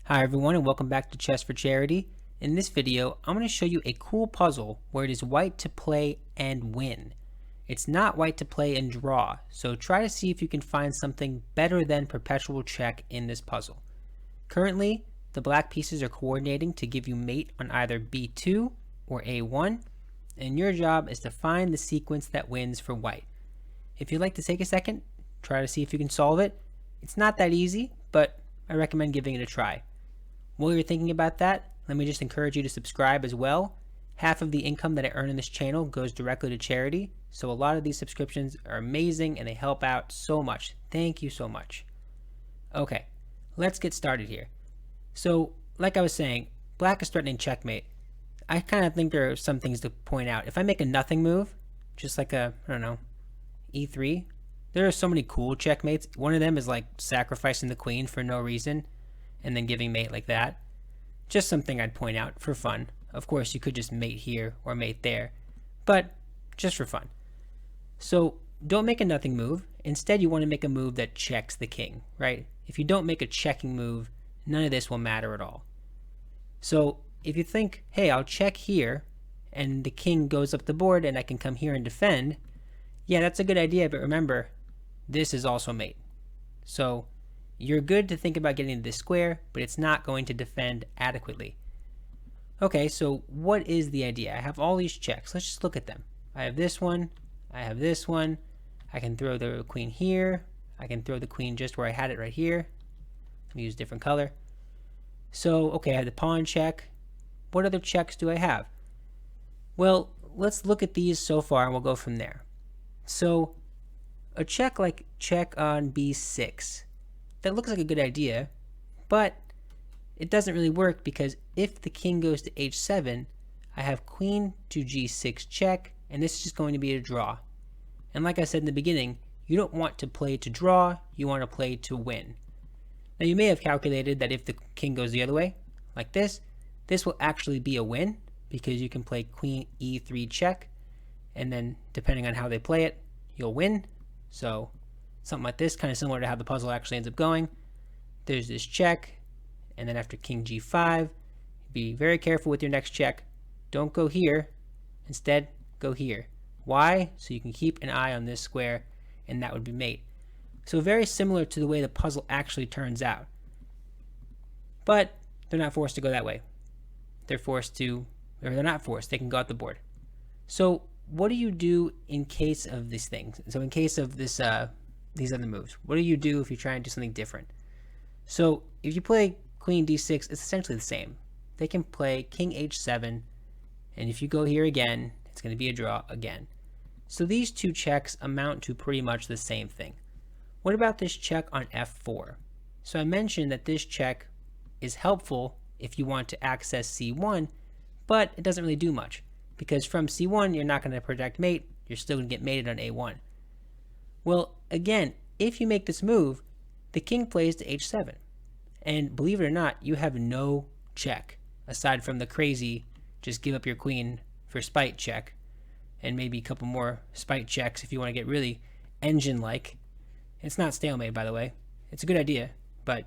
Hi everyone and welcome back to Chess for Charity. In this video, I'm going to show you a cool puzzle where it is white to play and win. It's not white to play and draw, so try to see if you can find something better than perpetual check in this puzzle. Currently, the black pieces are coordinating to give you mate on either b2 or a1, and your job is to find the sequence that wins for white. If you'd like to take a second, try to see if you can solve it. It's not that easy, but I recommend giving it a try. While you're thinking about that, let me just encourage you to subscribe as well. Half of the income that I earn in this channel goes directly to charity, so a lot of these subscriptions are amazing and they help out so much. Thank you so much. Okay, let's get started here. So, like I was saying, black is threatening checkmate. I kind of think there are some things to point out. If I make a nothing move, just like a, I don't know, e3, there are so many cool checkmates. One of them is like sacrificing the queen for no reason and then giving mate like that. Just something I'd point out for fun. Of course, you could just mate here or mate there, but just for fun. So don't make a nothing move. Instead, you want to make a move that checks the king, right? If you don't make a checking move, none of this will matter at all. So if you think, hey, I'll check here and the king goes up the board and I can come here and defend, yeah, that's a good idea, but remember, this is also mate. So you're good to think about getting this square, but it's not going to defend adequately. Okay, so what is the idea? I have all these checks. Let's just look at them. I have this one. I have this one. I can throw the queen here. I can throw the queen just where I had it right here. Let me use a different color. So, okay, I have the pawn check. What other checks do I have? Well, let's look at these so far and we'll go from there. So, a check like check on b6. That looks like a good idea, but it doesn't really work because if the king goes to h7, I have queen to g6 check, and this is just going to be a draw. And like I said in the beginning, you don't want to play to draw, you want to play to win. Now you may have calculated that if the king goes the other way, like this will actually be a win because you can play queen e3 check, and then depending on how they play it, you'll win. So something like this, kind of similar to how the puzzle actually ends up going. There's this check, and then after king g5, be very careful with your next check. Don't go here. Instead, go here. Why? So you can keep an eye on this square, and that would be mate. So very similar to the way the puzzle actually turns out. But they're not forced to go that way. They're forced to, or they're not forced. They can go out the board. So what do you do in case of these things? So in case of this, these other moves, what do you do if you try and do something different? So if you play queen d6, it's essentially the same. They can play king h7, and if you go here again, it's going to be a draw again. So these two checks amount to pretty much the same thing. What about this check on f4? So I mentioned that this check is helpful if you want to access c1, but it doesn't really do much because from c1 you're not going to protect mate, you're still going to get mated on a1. Well, again, if you make this move, the king plays to h7. And believe it or not, you have no check, aside from the crazy, just give up your queen for spite check, and maybe a couple more spite checks if you want to get really engine-like. It's not stalemate, by the way. It's a good idea, but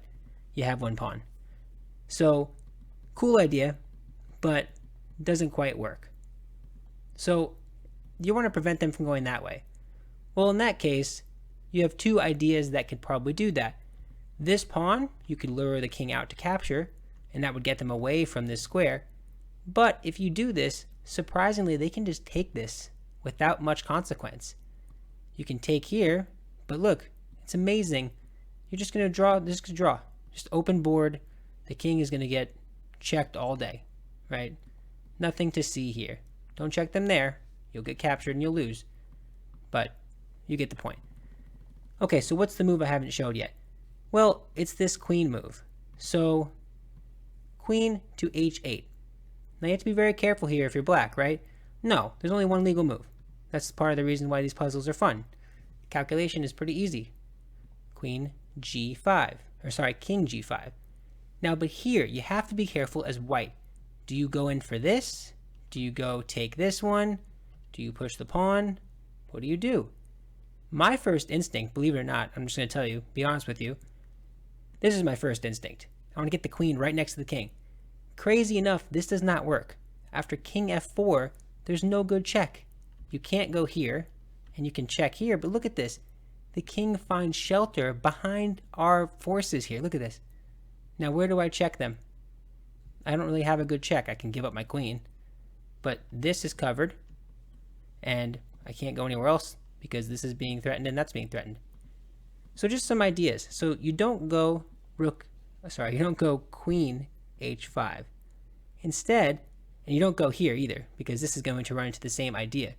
you have one pawn. So, cool idea, but doesn't quite work. So, you want to prevent them from going that way. Well, in that case, you have two ideas that could probably do that. This pawn, you could lure the king out to capture, and that would get them away from this square. But if you do this, surprisingly, they can just take this without much consequence. You can take here, but look, it's amazing. You're just going to draw, just open board. The king is going to get checked all day, right? Nothing to see here. Don't check them there. You'll get captured and you'll lose. But you get the point. Okay, so what's the move I haven't showed yet? Well, it's this queen move. So, queen to h8. Now you have to be very careful here if you're black, right? No, there's only one legal move. That's part of the reason why these puzzles are fun. Calculation is pretty easy. Queen g5, or sorry, king g5. Now, but here, you have to be careful as white. Do you go in for this? Do you go take this one? Do you push the pawn? What do you do? My first instinct, believe it or not, I'm just going to tell you, be honest with you, this is my first instinct. I want to get the queen right next to the king. Crazy enough, this does not work. After king f4, there's no good check. You can't go here, and you can check here, but look at this. The king finds shelter behind our forces here. Look at this. Now, where do I check them? I don't really have a good check. I can give up my queen, but this is covered, and I can't go anywhere else because this is being threatened and that's being threatened. So just some ideas. So you don't go you don't go queen h5. Instead, and you don't go here either because this is going to run into the same idea.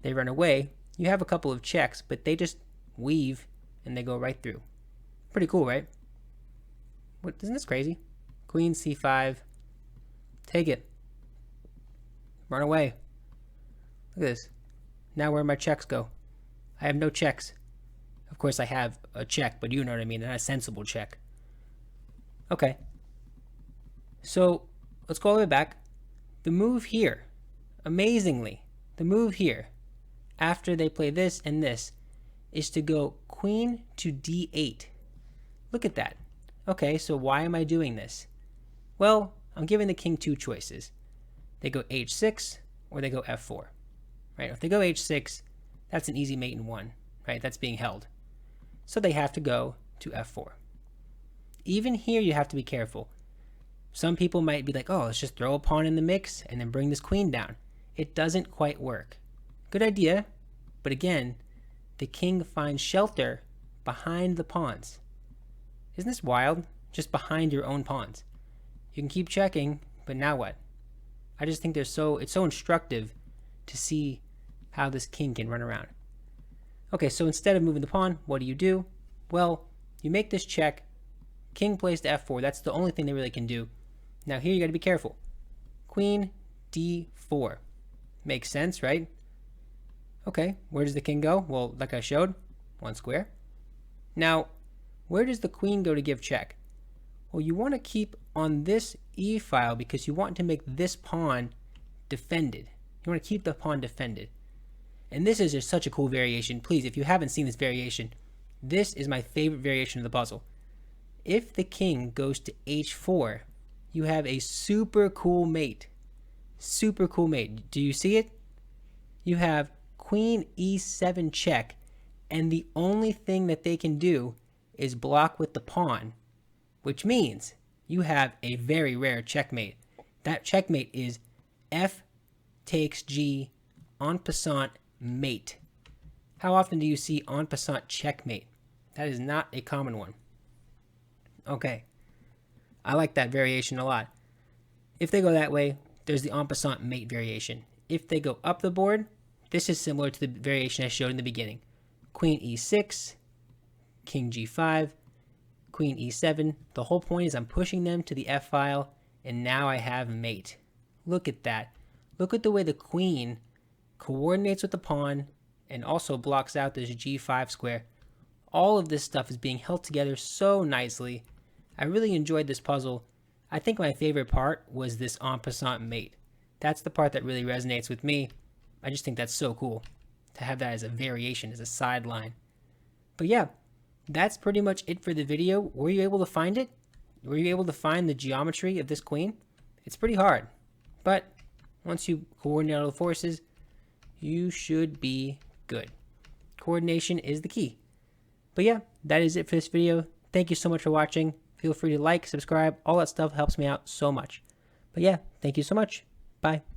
They run away. You have a couple of checks, but they just weave and they go right through. Pretty cool, right? What, isn't this crazy? Queen c5. Take it. Run away. Look at this. Now where my checks go? I have no checks. Of course I have a check, but you know what I mean, not a sensible check. Okay. So let's go all the way back. The move here, amazingly, the move here, after they play this and this, is to go queen to d8. Look at that. Okay, so why am I doing this? Well, I'm giving the king two choices. They go h6 or they go f4. Right? If they go h6, that's an easy mate in one, right? That's being held. So they have to go to f4. Even here, you have to be careful. Some people might be like, oh, let's just throw a pawn in the mix and then bring this queen down. It doesn't quite work. Good idea, but again, the king finds shelter behind the pawns. Isn't this wild? Just behind your own pawns. You can keep checking, but now what? I just think it's so instructive to see how this king can run around. Okay, so instead of moving the pawn, what do? Well, you make this check. King plays to f4. That's the only thing they really can do. Now here you got to be careful. Queen d4. Makes sense, right? Okay, where does the king go? Well, like I showed, one square. Now, where does the queen go to give check? Well, you want to keep on this e file because you want to make this pawn defended. You want to keep the pawn defended. And this is just such a cool variation. Please, if you haven't seen this variation, this is my favorite variation of the puzzle. If the king goes to h4, you have a super cool mate. Super cool mate. Do you see it? You have queen e7 check, and the only thing that they can do is block with the pawn, which means you have a very rare checkmate. That checkmate is f takes g en passant mate. How often do you see en passant checkmate? That is not a common one. Okay, I like that variation a lot. If they go that way, there's the en passant mate variation. If they go up the board, this is similar to the variation I showed in the beginning. Queen e6, king g5, queen e7. The whole point is I'm pushing them to the f file, and now I have mate. Look at that. Look at the way the queen coordinates with the pawn and also blocks out this g5 square. All of this stuff is being held together so nicely. I really enjoyed this puzzle. I think my favorite part was this en passant mate. That's the part that really resonates with me. I just think that's so cool to have that as a variation, as a sideline. But yeah, that's pretty much it for the video. Were you able to find it? Were you able to find the geometry of this queen? It's pretty hard, but once you coordinate all the forces, you should be good. Coordination is the key. But yeah, that is it for this video. Thank you so much for watching. Feel free to like, subscribe, all that stuff helps me out so much. But yeah, thank you so much. Bye.